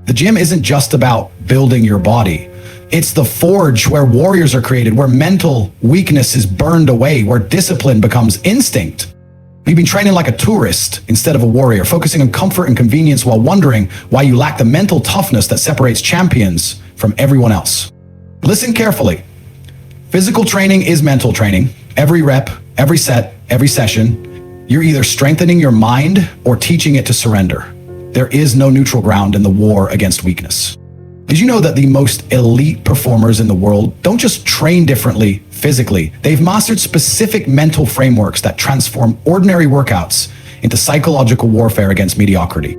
The gym isn't just about building your body. It's the forge where warriors are created, where mental weakness is burned away, where discipline becomes instinct. You've been training like a tourist instead of a warrior, focusing on comfort and convenience while wondering why you lack the mental toughness that separates champions from everyone else. Listen carefully. Physical training is mental training. Every rep, every set, every session, you're either strengthening your mind or teaching it to surrender. There is no neutral ground in the war against weakness. Did you know that the most elite performers in the world don't just train differently physically? They've mastered specific mental frameworks that transform ordinary workouts into psychological warfare against mediocrity.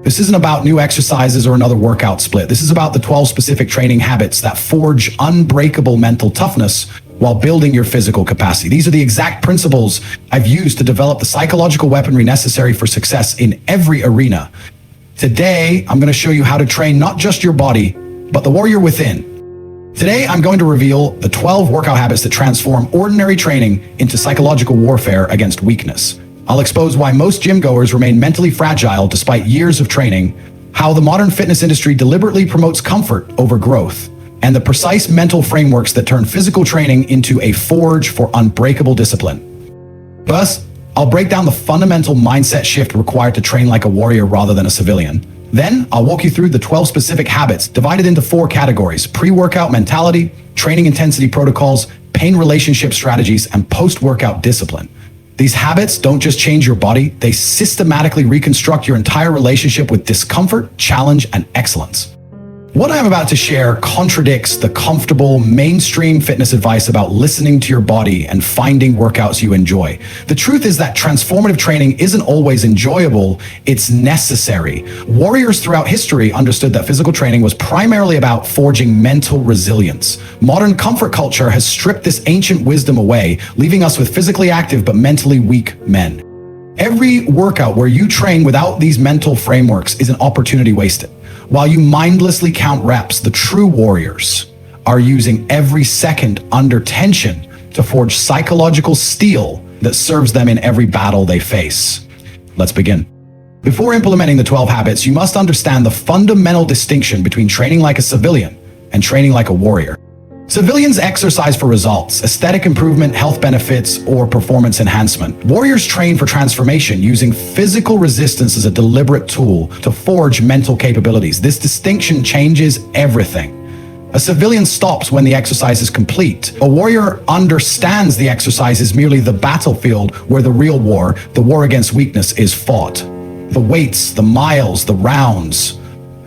This isn't about new exercises or another workout split. This is about the 12 specific training habits that forge unbreakable mental toughness while building your physical capacity. These are the exact principles I've used to develop the psychological weaponry necessary for success in every arena. Today, I'm going to show you how to train not just your body, but the warrior within. Today, I'm going to reveal the 12 workout habits that transform ordinary training into psychological warfare against weakness. I'll expose why most gym goers remain mentally fragile despite years of training, how the modern fitness industry deliberately promotes comfort over growth, and the precise mental frameworks that turn physical training into a forge for unbreakable discipline. First, I'll break down the fundamental mindset shift required to train like a warrior rather than a civilian. Then, I'll walk you through the 12 specific habits divided into 4 categories: pre-workout mentality, training intensity protocols, pain relationship strategies, and post-workout discipline. These habits don't just change your body, they systematically reconstruct your entire relationship with discomfort, challenge, and excellence. What I'm about to share contradicts the comfortable, mainstream fitness advice about listening to your body and finding workouts you enjoy. The truth is that transformative training isn't always enjoyable, it's necessary. Warriors throughout history understood that physical training was primarily about forging mental resilience. Modern comfort culture has stripped this ancient wisdom away, leaving us with physically active but mentally weak men. Every workout where you train without these mental frameworks is an opportunity wasted. While you mindlessly count reps, the true warriors are using every second under tension to forge psychological steel that serves them in every battle they face. Let's begin. Before implementing the 12 habits, you must understand the fundamental distinction between training like a civilian and training like a warrior. Civilians exercise for results, aesthetic improvement, health benefits, or performance enhancement. Warriors train for transformation, using physical resistance as a deliberate tool to forge mental capabilities. This distinction changes everything. A civilian stops when the exercise is complete. A warrior understands the exercise is merely the battlefield where the real war, the war against weakness, is fought. The weights, the miles, the rounds,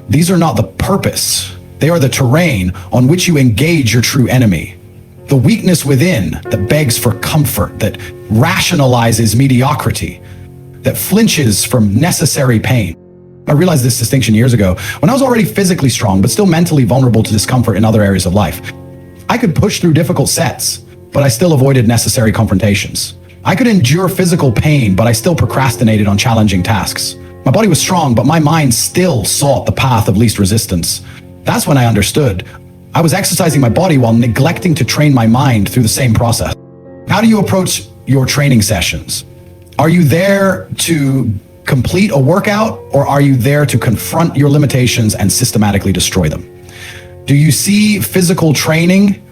these are not the purpose. They are the terrain on which you engage your true enemy. The weakness within that begs for comfort, that rationalizes mediocrity, that flinches from necessary pain. I realized this distinction years ago when I was already physically strong, but still mentally vulnerable to discomfort in other areas of life. I could push through difficult sets, but I still avoided necessary confrontations. I could endure physical pain, but I still procrastinated on challenging tasks. My body was strong, but my mind still sought the path of least resistance. That's when I understood I was exercising my body while neglecting to train my mind through the same process. How do you approach your training sessions? Are you there to complete a workout, or are you there to confront your limitations and systematically destroy them? Do you see physical training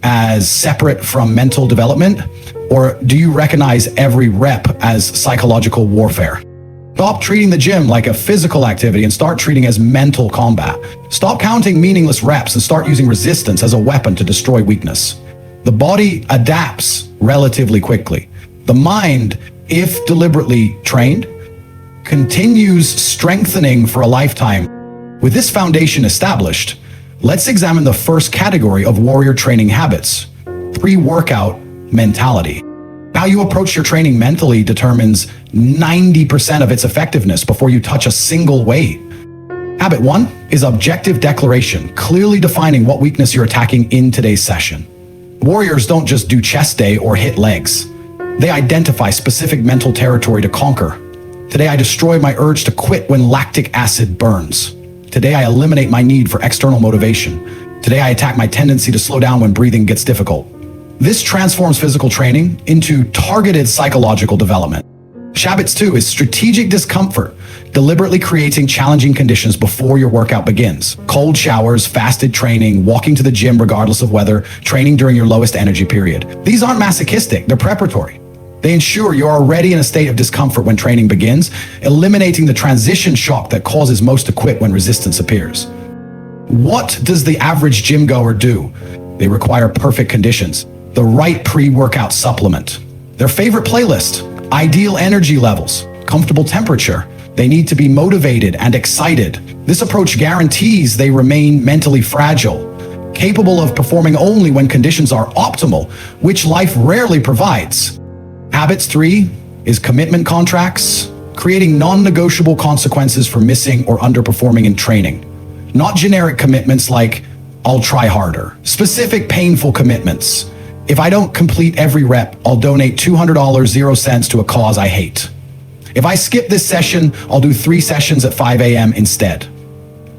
as separate from mental development, or do you recognize every rep as psychological warfare? Stop treating the gym like a physical activity and start treating it as mental combat. Stop counting meaningless reps and start using resistance as a weapon to destroy weakness. The body adapts relatively quickly. The mind, if deliberately trained, continues strengthening for a lifetime. With this foundation established, let's examine the first category of warrior training habits: pre-workout mentality. How you approach your training mentally determines 90% of its effectiveness before you touch a single weight. Habit 1 is objective declaration, clearly defining what weakness you're attacking in today's session. Warriors don't just do chest day or hit legs. They identify specific mental territory to conquer. Today, I destroy my urge to quit when lactic acid burns. Today, I eliminate my need for external motivation. Today, I attack my tendency to slow down when breathing gets difficult. This transforms physical training into targeted psychological development. Habits 2 is strategic discomfort, deliberately creating challenging conditions before your workout begins. Cold showers, fasted training, walking to the gym regardless of weather, training during your lowest energy period. These aren't masochistic, they're preparatory. They ensure you're already in a state of discomfort when training begins, eliminating the transition shock that causes most to quit when resistance appears. What does the average gym goer do? They require perfect conditions, the right pre-workout supplement, their favorite playlist, ideal energy levels, comfortable temperature. They need to be motivated and excited. This approach guarantees they remain mentally fragile, capable of performing only when conditions are optimal, which life rarely provides. Habits 3 is commitment contracts, creating non-negotiable consequences for missing or underperforming in training. Not generic commitments like, I'll try harder. Specific painful commitments. If I don't complete every rep, I'll donate $200 0 cents to a cause I hate. If I skip this session, I'll do 3 sessions at 5 a.m. instead.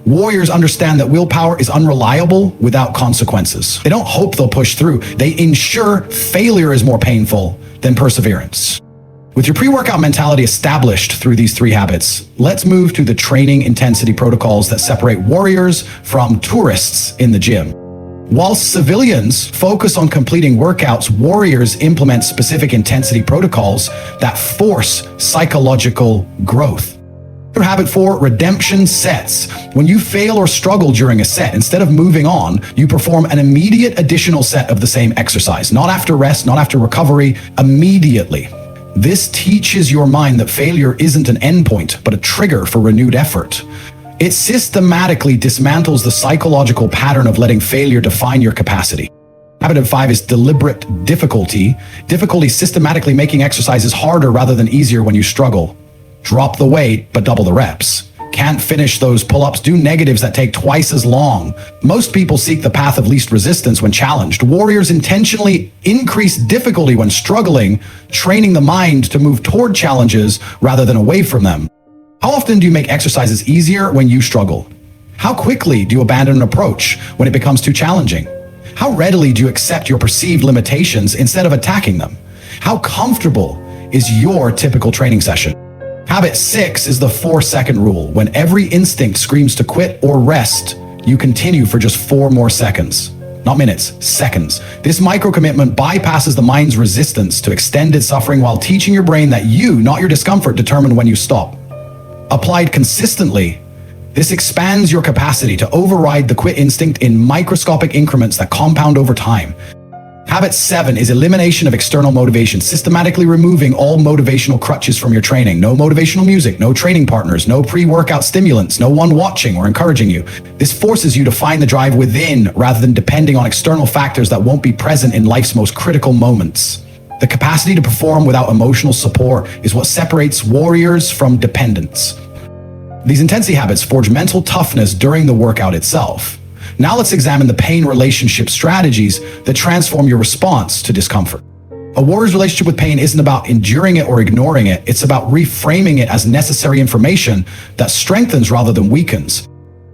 Warriors understand that willpower is unreliable without consequences. They don't hope they'll push through. They ensure failure is more painful than perseverance. With your pre-workout mentality established through these 3 habits, let's move to the training intensity protocols that separate warriors from tourists in the gym. While civilians focus on completing workouts, warriors implement specific intensity protocols that force psychological growth. Habit 4, redemption sets. When you fail or struggle during a set, instead of moving on, you perform an immediate additional set of the same exercise. Not after rest, not after recovery, immediately. This teaches your mind that failure isn't an endpoint, but a trigger for renewed effort. It systematically dismantles the psychological pattern of letting failure define your capacity. Habit 5 is deliberate difficulty. Difficulty systematically making exercises harder rather than easier when you struggle. Drop the weight, but double the reps. Can't finish those pull-ups, do negatives that take twice as long. Most people seek the path of least resistance when challenged. Warriors intentionally increase difficulty when struggling, training the mind to move toward challenges rather than away from them. How often do you make exercises easier when you struggle? How quickly do you abandon an approach when it becomes too challenging? How readily do you accept your perceived limitations instead of attacking them? How comfortable is your typical training session? Habit 6 is the 4-second rule. When every instinct screams to quit or rest, you continue for just 4 more seconds. Not minutes, seconds. This micro-commitment bypasses the mind's resistance to extended suffering while teaching your brain that you, not your discomfort, determine when you stop. Applied consistently, this expands your capacity to override the quit instinct in microscopic increments that compound over time. Habit 7 is elimination of external motivation, systematically removing all motivational crutches from your training. No motivational music, no training partners, no pre-workout stimulants, no one watching or encouraging you. This forces you to find the drive within rather than depending on external factors that won't be present in life's most critical moments. The capacity to perform without emotional support is what separates warriors from dependents. These intensity habits forge mental toughness during the workout itself. Now let's examine the pain relationship strategies that transform your response to discomfort. A warrior's relationship with pain isn't about enduring it or ignoring it. It's about reframing it as necessary information that strengthens rather than weakens.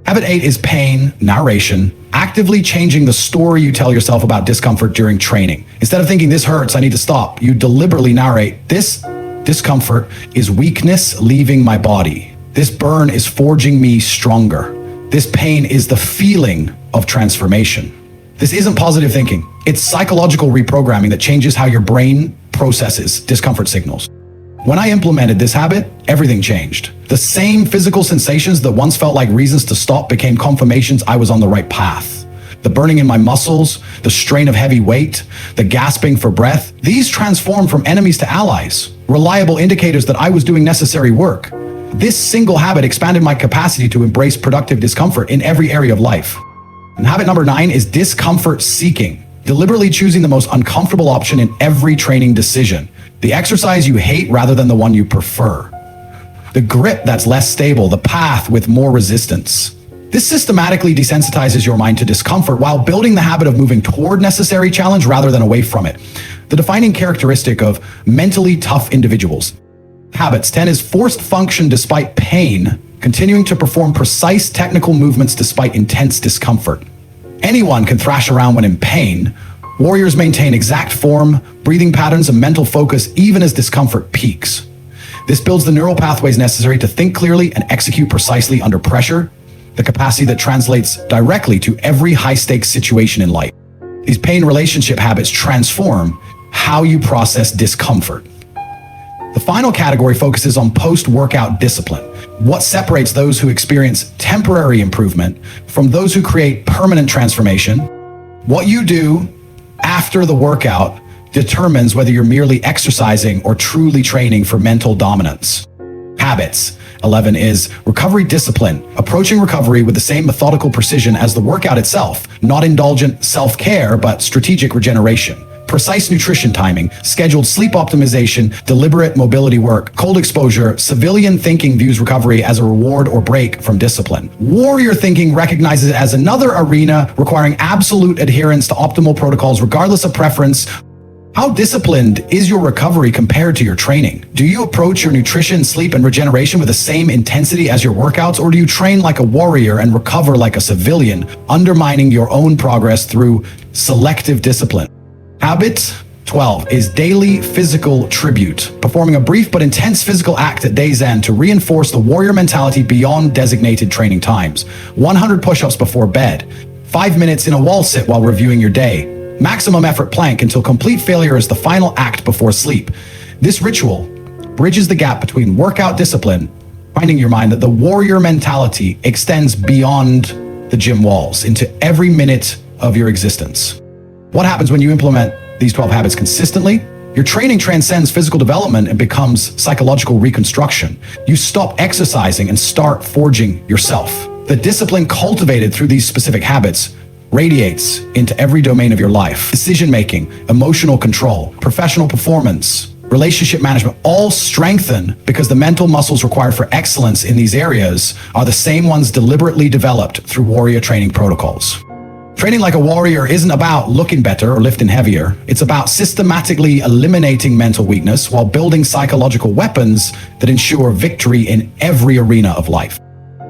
Habit 8 is pain narration, actively changing the story you tell yourself about discomfort during training. Instead of thinking this hurts, I need to stop, you deliberately narrate, this discomfort is weakness leaving my body. This burn is forging me stronger. This pain is the feeling of transformation. This isn't positive thinking. It's psychological reprogramming that changes how your brain processes discomfort signals. When I implemented this habit, everything changed. The same physical sensations that once felt like reasons to stop became confirmations I was on the right path. The burning in my muscles, the strain of heavy weight, the gasping for breath, these transformed from enemies to allies, reliable indicators that I was doing necessary work. This single habit expanded my capacity to embrace productive discomfort in every area of life. And habit number 9 is discomfort seeking, deliberately choosing the most uncomfortable option in every training decision. The exercise you hate rather than the one you prefer. The grip that's less stable, the path with more resistance. This systematically desensitizes your mind to discomfort while building the habit of moving toward necessary challenge rather than away from it. The defining characteristic of mentally tough individuals. Habits 10 is forced function despite pain, continuing to perform precise technical movements despite intense discomfort. Anyone can thrash around when in pain. Warriors maintain exact form, breathing patterns, and mental focus even as discomfort peaks. This builds the neural pathways necessary to think clearly and execute precisely under pressure, the capacity that translates directly to every high-stakes situation in life. These pain relationship habits transform how you process discomfort. The final category focuses on post-workout discipline. What separates those who experience temporary improvement from those who create permanent transformation? What you do after the workout determines whether you're merely exercising or truly training for mental dominance. Habits. 11 is recovery discipline, approaching recovery with the same methodical precision as the workout itself, not indulgent self-care, but strategic regeneration. Precise nutrition timing, scheduled sleep optimization, deliberate mobility work, cold exposure. Civilian thinking views recovery as a reward or break from discipline. Warrior thinking recognizes it as another arena requiring absolute adherence to optimal protocols regardless of preference. How disciplined is your recovery compared to your training? Do you approach your nutrition, sleep, and regeneration with the same intensity as your workouts, or do you train like a warrior and recover like a civilian, undermining your own progress through selective discipline? Habit 12 is daily physical tribute, performing a brief but intense physical act at day's end to reinforce the warrior mentality beyond designated training times. 100 push-ups before bed, 5 minutes in a wall sit while reviewing your day, maximum effort plank until complete failure is the final act before sleep. This ritual bridges the gap between workout discipline, reminding your mind that the warrior mentality extends beyond the gym walls into every minute of your existence. What happens when you implement these 12 habits consistently? Your training transcends physical development and becomes psychological reconstruction. You stop exercising and start forging yourself. The discipline cultivated through these specific habits radiates into every domain of your life. Decision-making, emotional control, professional performance, relationship management, all strengthen because the mental muscles required for excellence in these areas are the same ones deliberately developed through warrior training protocols. Training like a warrior isn't about looking better or lifting heavier. It's about systematically eliminating mental weakness while building psychological weapons that ensure victory in every arena of life.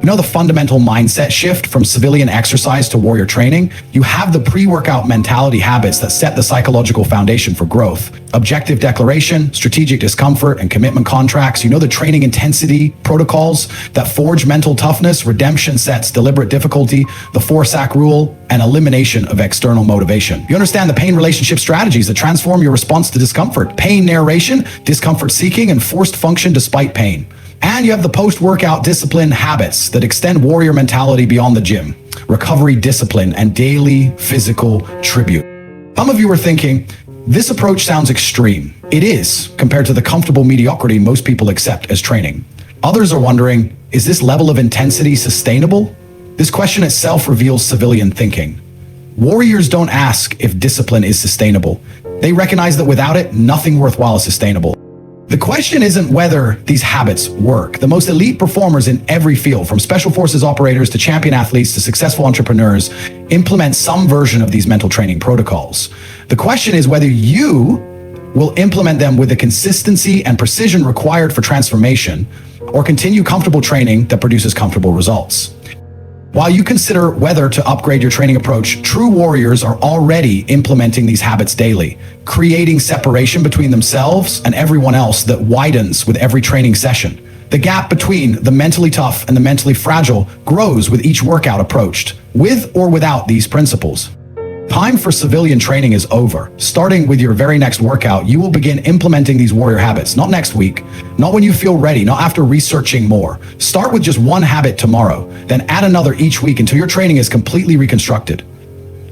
You know the fundamental mindset shift from civilian exercise to warrior training? You have the pre-workout mentality habits that set the psychological foundation for growth. Objective declaration, strategic discomfort, and commitment contracts. You know the training intensity protocols that forge mental toughness, redemption sets, deliberate difficulty, the 4-SAC rule, and elimination of external motivation. You understand the pain relationship strategies that transform your response to discomfort. Pain narration, discomfort seeking, and forced function despite pain. And you have the post-workout discipline habits that extend warrior mentality beyond the gym, recovery discipline, and daily physical tribute. Some of you are thinking, this approach sounds extreme. It is, compared to the comfortable mediocrity most people accept as training. Others are wondering, is this level of intensity sustainable? This question itself reveals civilian thinking. Warriors don't ask if discipline is sustainable. They recognize that without it, nothing worthwhile is sustainable. The question isn't whether these habits work. The most elite performers in every field, from special forces operators to champion athletes to successful entrepreneurs, implement some version of these mental training protocols. The question is whether you will implement them with the consistency and precision required for transformation, or continue comfortable training that produces comfortable results. While you consider whether to upgrade your training approach, true warriors are already implementing these habits daily, creating separation between themselves and everyone else that widens with every training session. The gap between the mentally tough and the mentally fragile grows with each workout approached, with or without these principles. Time for civilian training is over. Starting with your very next workout, you will begin implementing these warrior habits, not next week, not when you feel ready, not after researching more. Start with just one habit tomorrow, then add another each week until your training is completely reconstructed.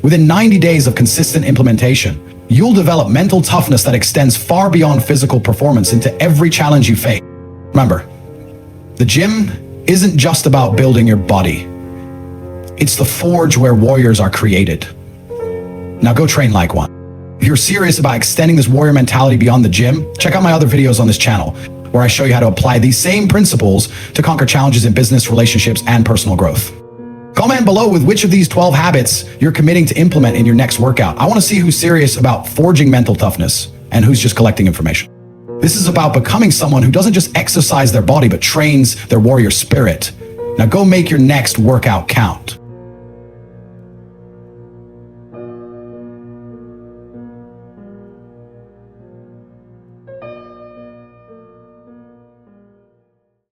Within 90 days of consistent implementation, you'll develop mental toughness that extends far beyond physical performance into every challenge you face. Remember, the gym isn't just about building your body. It's the forge where warriors are created. Now go train like one. If you're serious about extending this warrior mentality beyond the gym, check out my other videos on this channel, where I show you how to apply these same principles to conquer challenges in business, relationships, and personal growth. Comment below with which of these 12 habits you're committing to implement in your next workout. I want to see who's serious about forging mental toughness and who's just collecting information. This is about becoming someone who doesn't just exercise their body, but trains their warrior spirit. Now go make your next workout count.